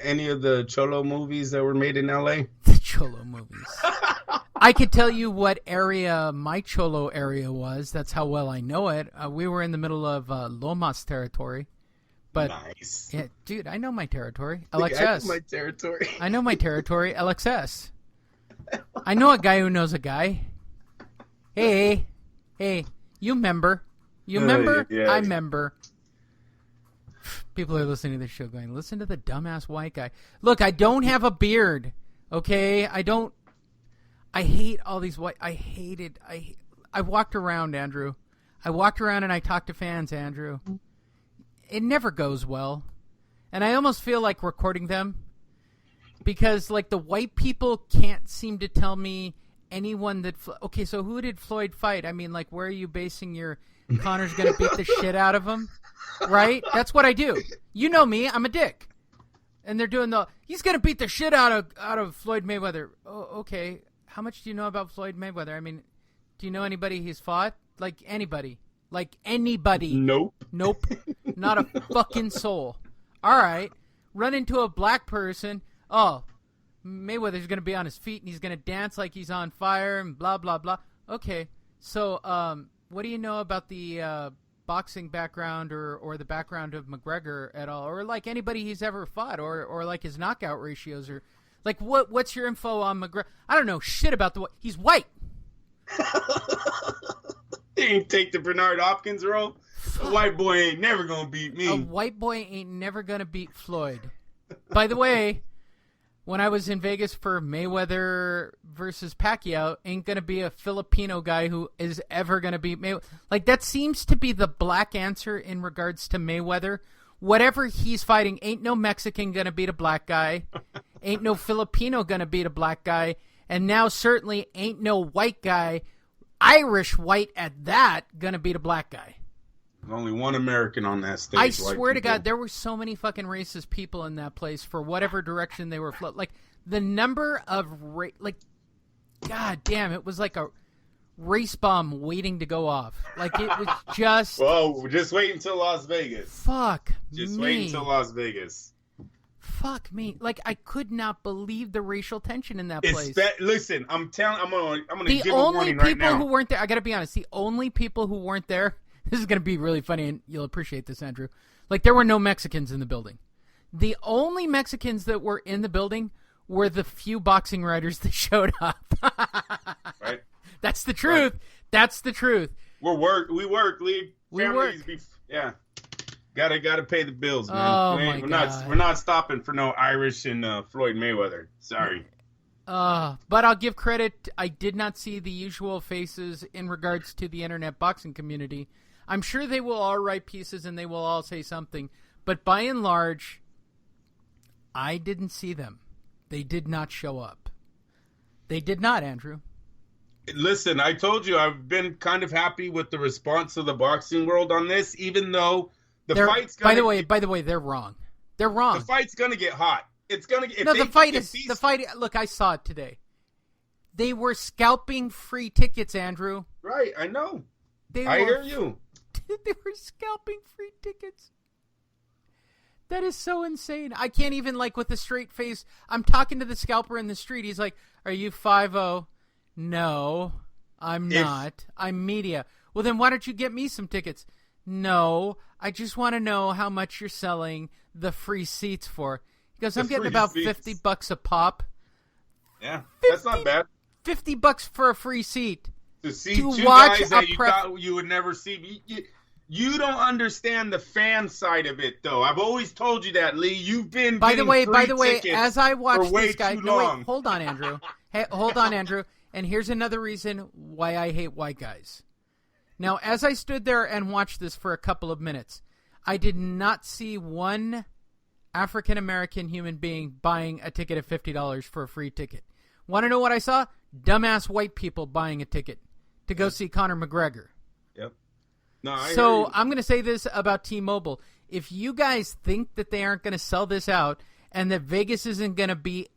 any of the Cholo movies that were made in LA? The Cholo movies. I could tell you what area my Cholo area was. That's how well I know it. We were in the middle of Lomas territory. But, nice. Yeah, dude, I know my territory. LXS. I know my territory. I know my territory. LXS. I know a guy who knows a guy. Hey, you member. You member? Yeah. I member. People are listening to this show going, listen to the dumbass white guy. Look, I don't have a beard, okay? I hate all these white... I walked around, Andrew. I walked around and I talked to fans, Andrew. It never goes well. And I almost feel like recording them because, like, the white people can't seem to tell me anyone that... Okay, so who did Floyd fight? I mean, like, where are you basing your... Connor's going to beat the shit out of him? Right? That's what I do. You know me. I'm a dick. And they're doing he's going to beat the shit out of Floyd Mayweather. Oh, okay. How much do you know about Floyd Mayweather? I mean, do you know anybody he's fought? Like anybody. Like anybody. Nope. Not a fucking soul. All right. Run into a black person. Oh, Mayweather's going to be on his feet and he's going to dance like he's on fire and blah, blah, blah. Okay. So, what do you know about the boxing background or the background of McGregor at all? Or like anybody he's ever fought or like his knockout ratios or like what's your info on McGregor? I don't know shit about he's white. He ain't take the Bernard Hopkins role. A white boy ain't never going to beat me. A white boy ain't never going to beat Floyd. By the way, when I was in Vegas for Mayweather versus Pacquiao, ain't going to be a Filipino guy who is ever going to beat Mayweather. Like, that seems to be the black answer in regards to Mayweather. Whatever he's fighting, ain't no Mexican going to beat a black guy. Ain't no Filipino going to beat a black guy. And now certainly ain't no white guy, Irish white at that, going to beat a black guy. Only one American on that stage. I swear to God, there were so many fucking racist people in that place for whatever direction they were like the number of God damn, it was like a race bomb waiting to go off. Like it was just. Well, just wait until Las Vegas. Fuck just me. Wait until Las Vegas. Fuck me. Like I could not believe the racial tension in that place. Listen, I'm gonna the give a warning right now. The only people who weren't there, I gotta be honest, the only people who weren't there. This is going to be really funny, and you'll appreciate this, Andrew. Like, there were no Mexicans in the building. The only Mexicans that were in the building were the few boxing writers that showed up. Right. That's the truth. Right. That's the truth. We work, Lee. Yeah. Gotta pay the bills, man. Oh, we're not stopping for no Irish and Floyd Mayweather. Sorry. But I'll give credit. I did not see the usual faces in regards to the internet boxing community. I'm sure they will all write pieces and they will all say something. But by and large, I didn't see them. They did not show up. They did not, Andrew. Listen, I told you I've been kind of happy with the response of the boxing world on this, even though fight's gonna... By the way, they're wrong. They're wrong. The fight's going to get hot. It's going to get... No, the fight... Look, I saw it today. They were scalping free tickets, Andrew. Right, I know. I hear you. They were scalping free tickets. That is so insane. I can't even, like, with a straight face. I'm talking to the scalper in the street. He's like, are you 5-0? No, I'm not. I'm media. Well, then why don't you get me some tickets? No, I just want to know how much you're selling the free seats for. He goes, I'm getting about $50 a pop. Yeah, that's not bad. $50 for a free seat. To see two guys that you thought you would never see. You don't understand the fan side of it, though. I've always told you that, Lee. You've been by the way, as I watch this guy, wait, hold on, Andrew. Hey, hold on, Andrew. And here's another reason why I hate white guys. Now, as I stood there and watched this for a couple of minutes, I did not see one African-American human being buying a ticket of $50 for a free ticket. Want to know what I saw? Dumbass white people buying a ticket to go see Conor McGregor. Yep. No, I'm going to say this about T-Mobile. If you guys think that they aren't going to sell this out and that Vegas isn't going to be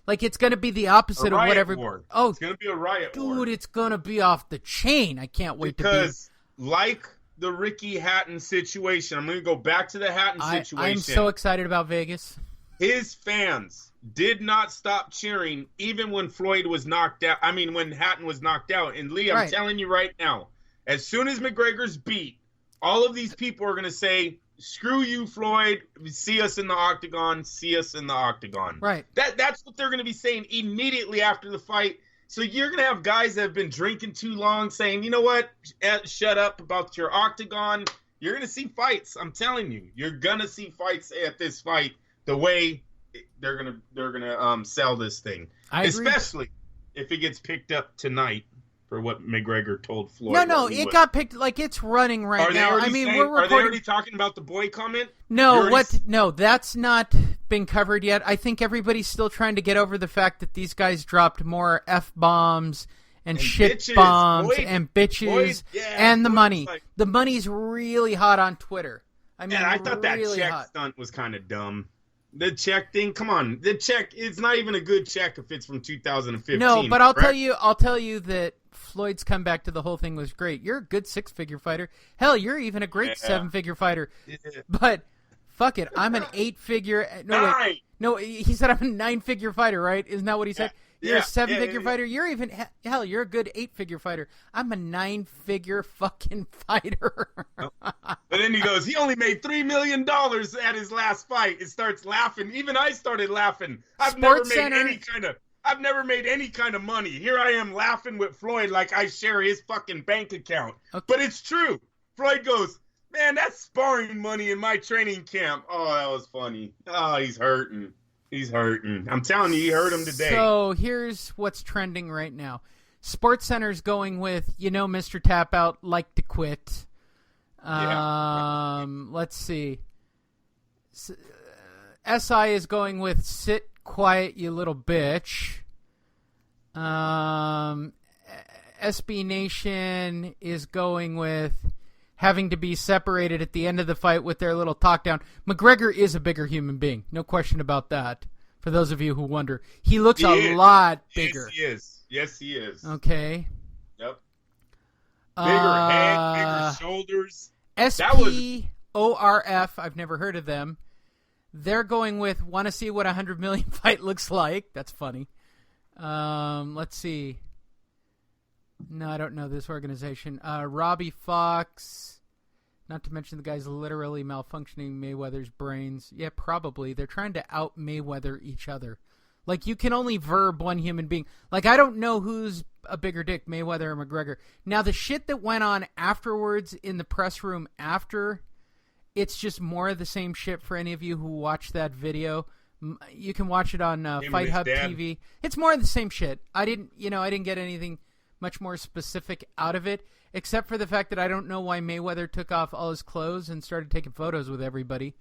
it's going to be the opposite of whatever. War. Oh, it's going to be a riot war. Dude, it's going to be off the chain. I can't wait because like the Ricky Hatton situation, I'm going to go back to the Hatton situation. I'm so excited about Vegas. His fans did not stop cheering even when Floyd was knocked out. I mean, when Hatton was knocked out. And Lee, I'm telling you right now, as soon as McGregor's beat, all of these people are going to say, screw you, Floyd. See us in the octagon. See us in the octagon. Right. That's what they're going to be saying immediately after the fight. So you're going to have guys that have been drinking too long saying, you know what, shut up about your octagon. You're going to see fights. I'm telling you. You're going to see fights at this fight the way they're going to sell this thing. Especially if it gets picked up tonight. For what McGregor told Floyd. No, it got picked. Like, it's running right now. I mean, we're recording. Are they already talking about the boy comment? No, No, that's not been covered yet. I think everybody's still trying to get over the fact that these guys dropped more F-bombs and shit bitches. Bombs and bitches and the money. The money's really hot on Twitter. I mean, I thought that check stunt was kind of dumb. The check thing, come on. The check, it's not even a good check if it's from 2015. No, but I'll tell you that Floyd's comeback to the whole thing was great. You're a good 6-figure fighter. Hell, you're even a great 7-figure fighter. Yeah. But fuck it, I'm an 8-figure. No, he said I'm a 9-figure fighter, right? Isn't that what he said? You're a 7-figure fighter. You're even you're a good 8-figure fighter. I'm a 9-figure fucking fighter. But then he goes, he only made $3 million at his last fight. It starts laughing. Even I started laughing. I've never made any kind of money. Here I am laughing with Floyd like I share his fucking bank account. Okay. But it's true. Floyd goes, man, that's sparring money in my training camp. Oh, that was funny. Oh, he's hurting. He's hurting. I'm telling you, he hurt him today. So here's what's trending right now. SportsCenter's going with, Mr. Tapout liked to quit. Let's see. SI is going with sit quiet, you little bitch. SB Nation is going with having to be separated at the end of the fight with their little talk down. McGregor is a bigger human being. No question about that. For those of you who wonder. He looks a lot bigger. Yes, he is. Okay. Yep. Bigger head, bigger shoulders. SPORF, I've never heard of them. They're going with want to see what a 100 million fight looks like. That's funny. Let's see. No, I don't know this organization. Robbie Fox. Not to mention the guy's literally malfunctioning Mayweather's brains. Yeah, probably. They're trying to out Mayweather each other. Like, you can only verb one human being. Like, I don't know who's a bigger dick, Mayweather or McGregor. Now, the shit that went on afterwards in the press room after, it's just more of the same shit for any of you who watched that video. You can watch it on Fight Hub TV. It's more of the same shit. I didn't get anything much more specific out of it, except for the fact that I don't know why Mayweather took off all his clothes and started taking photos with everybody,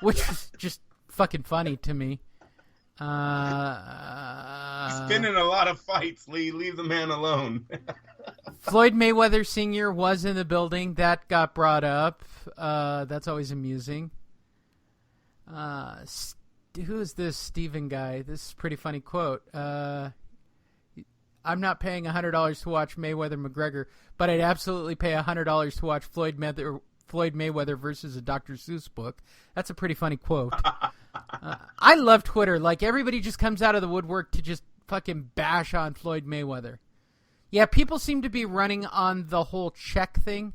which is just fucking funny to me. He's been in a lot of fights, Lee. Leave the man alone. Floyd Mayweather Sr. was in the building. That got brought up. That's always amusing. Who is this Steven guy? This is a pretty funny quote. I'm not paying $100 to watch Mayweather McGregor, but I'd absolutely pay $100 to watch Floyd Mayweather versus a Dr. Seuss book. That's a pretty funny quote. I love Twitter. Like, everybody just comes out of the woodwork to just fucking bash on Floyd Mayweather. Yeah, people seem to be running on the whole check thing.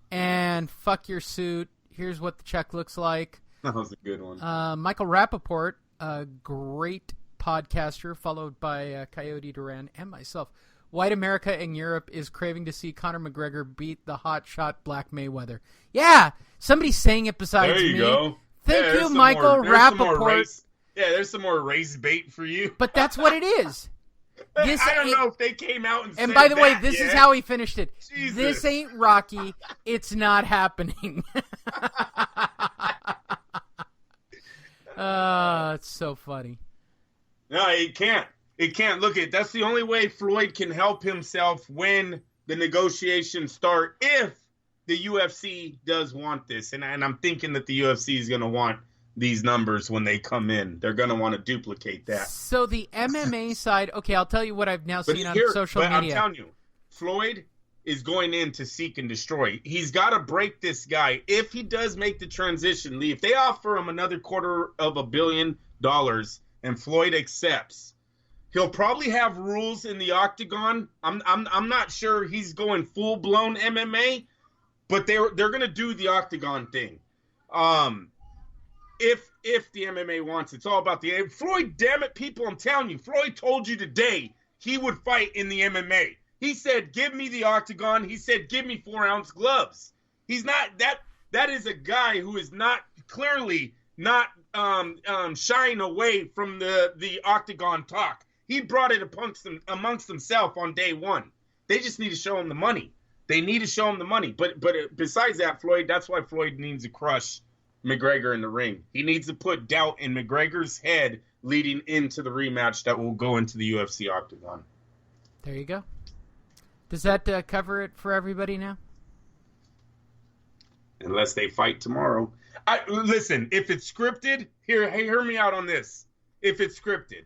And fuck your suit. Here's what the check looks like. That was a good one. Michael Rappaport, a great podcaster, followed by Coyote Duran and myself. White America in Europe is craving to see Conor McGregor beat the hotshot Black Mayweather. Yeah, somebody's saying it besides me. There you go. Thank you, Michael Rappaport. There's some more race bait for you. But that's what it is. I don't know if they came out and said And by the way, this is how he finished it. Jesus. This ain't Rocky. It's not happening. It's so funny. No, it can't. It can't. Look, that's the only way Floyd can help himself when the negotiations start, if the UFC does want this. And I'm thinking that the UFC is going to want these numbers when they come in. They're going to want to duplicate that. So the MMA side, okay, I'll tell you what I've now seen on social media. I'm telling you, Floyd is going in to seek and destroy. He's got to break this guy. If he does make the transition, Lee, if they offer him another $250 million and Floyd accepts, he'll probably have rules in the octagon. I'm not sure he's going full blown MMA, but they're going to do the octagon thing. If the MMA wants, it's all about the Floyd. Damn it, people! I'm telling you, Floyd told you today he would fight in the MMA. He said, "Give me the octagon." He said, "Give me 4-ounce gloves." He's not that. That is a guy who is not clearly not shying away from the octagon talk. He brought it amongst himself on day one. They just need to show him the money. They need to show him the money. But besides that, Floyd, that's why Floyd needs to crush McGregor in the ring. He needs to put doubt in McGregor's head leading into the rematch that will go into the UFC octagon. There you go. Does that cover it for everybody now? Unless they fight tomorrow. Listen, if it's scripted, hear me out on this. If it's scripted,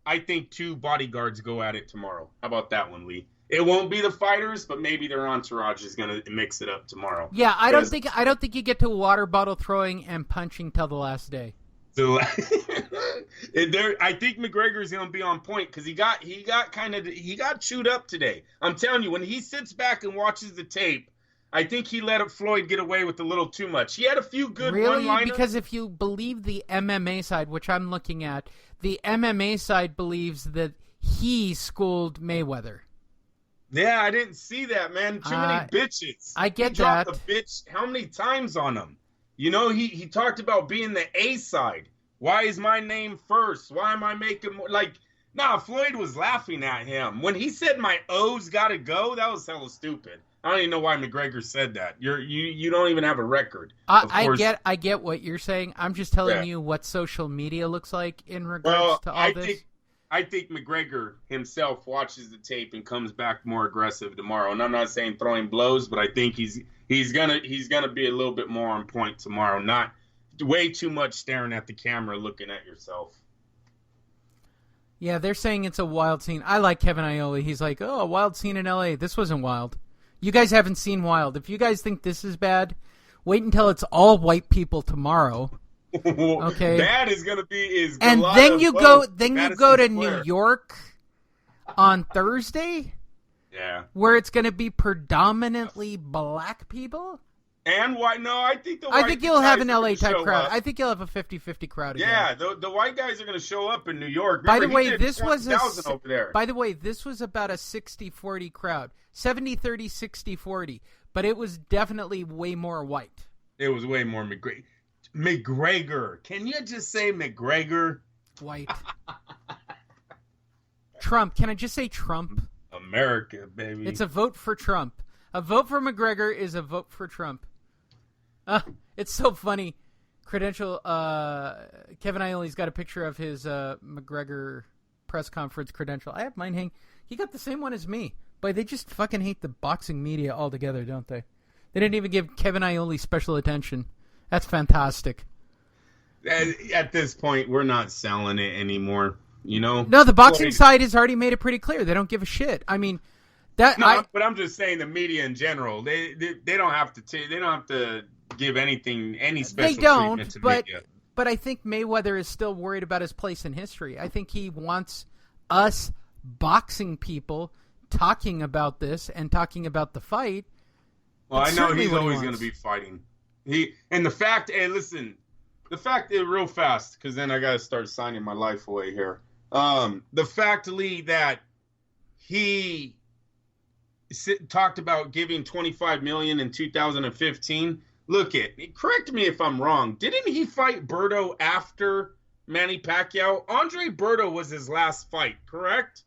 I think 2 bodyguards go at it tomorrow. How about that one, Lee? It won't be the fighters, but maybe their entourage is going to mix it up tomorrow. Yeah, I don't think you get to water bottle throwing and punching till the last day. So, I think McGregor's going to be on point because he got chewed up today. I'm telling you, when he sits back and watches the tape, I think he let Floyd get away with a little too much. He had a few good one-liners. Really? Because if you believe the MMA side, which I'm looking at, the MMA side believes that he schooled Mayweather. Yeah, I didn't see that, man. Too many bitches. I get he dropped that. The bitch how many times on him? You know, he talked about being the A side. Why is my name first? Why am I making more? Floyd was laughing at him. When he said my O's gotta go, that was hella stupid. I don't even know why McGregor said that. You don't even have a record. I get what you're saying. I'm just telling you what social media looks like in regards to all this. I think McGregor himself watches the tape and comes back more aggressive tomorrow. And I'm not saying throwing blows, but I think he's gonna be a little bit more on point tomorrow. Not way too much staring at the camera, looking at yourself. Yeah, they're saying it's a wild scene. I like Kevin Aioli. He's like, oh, a wild scene in LA. This wasn't wild. You guys haven't seen Wild. If you guys think this is bad, wait until it's all white people tomorrow. Okay. That is gonna be and then you go to New York on Thursday. Yeah. Where it's gonna be predominantly black people. And why? No, I think you'll have an LA type crowd. I think you'll have a 50-50 crowd again. Yeah, the white guys are going to show up in New York. Remember, by the way, this was over there. By the way, this was about a 60-40 crowd. 70-30, 60-40. But it was definitely way more white. It was way more McGregor. McGregor. Can you just say McGregor? White. Trump. Can I just say Trump? America, baby. It's a vote for Trump. A vote for McGregor is a vote for Trump. It's so funny. Kevin Aioli's got a picture of his McGregor press conference credential. I have mine hanging. He got the same one as me. But they just fucking hate the boxing media altogether, don't they? They didn't even give Kevin Aioli special attention. That's fantastic. At this point, we're not selling it anymore. You know? No, the boxing side has already made it pretty clear. They don't give a shit. I mean, but I'm just saying the media in general. They don't have to give any special treatment to media. But I think Mayweather is still worried about his place in history. I think he wants us boxing people talking about this and talking about the fight. Well, I know he's always going to be fighting. The fact, real fast, because then I got to start signing my life away here. The fact, Lee, that he talked about giving $25 million in 2015. Correct me if I'm wrong. Didn't he fight Berto after Manny Pacquiao? Andre Berto was his last fight, correct?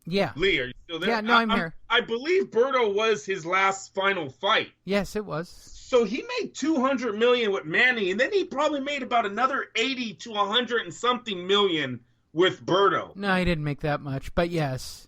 Yeah. Lee, are you still there? Yeah, no, I'm here. I believe Berto was his last final fight. Yes, it was. So he made $200 million with Manny, and then he probably made about another 80 to 100 and something million with Berto. No, he didn't make that much, but yes.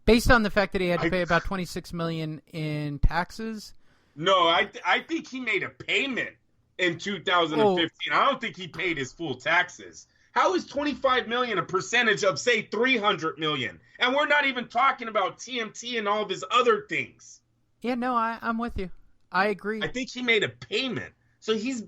Based on the fact that he had to pay about $26 million in taxes. No, I think he made a payment in 2015. I don't think he paid his full taxes. How is 25 million a percentage of, say, 300 million? And we're not even talking about TMT and all of his other things. Yeah, no, I'm with you. I agree. I think he made a payment. So he's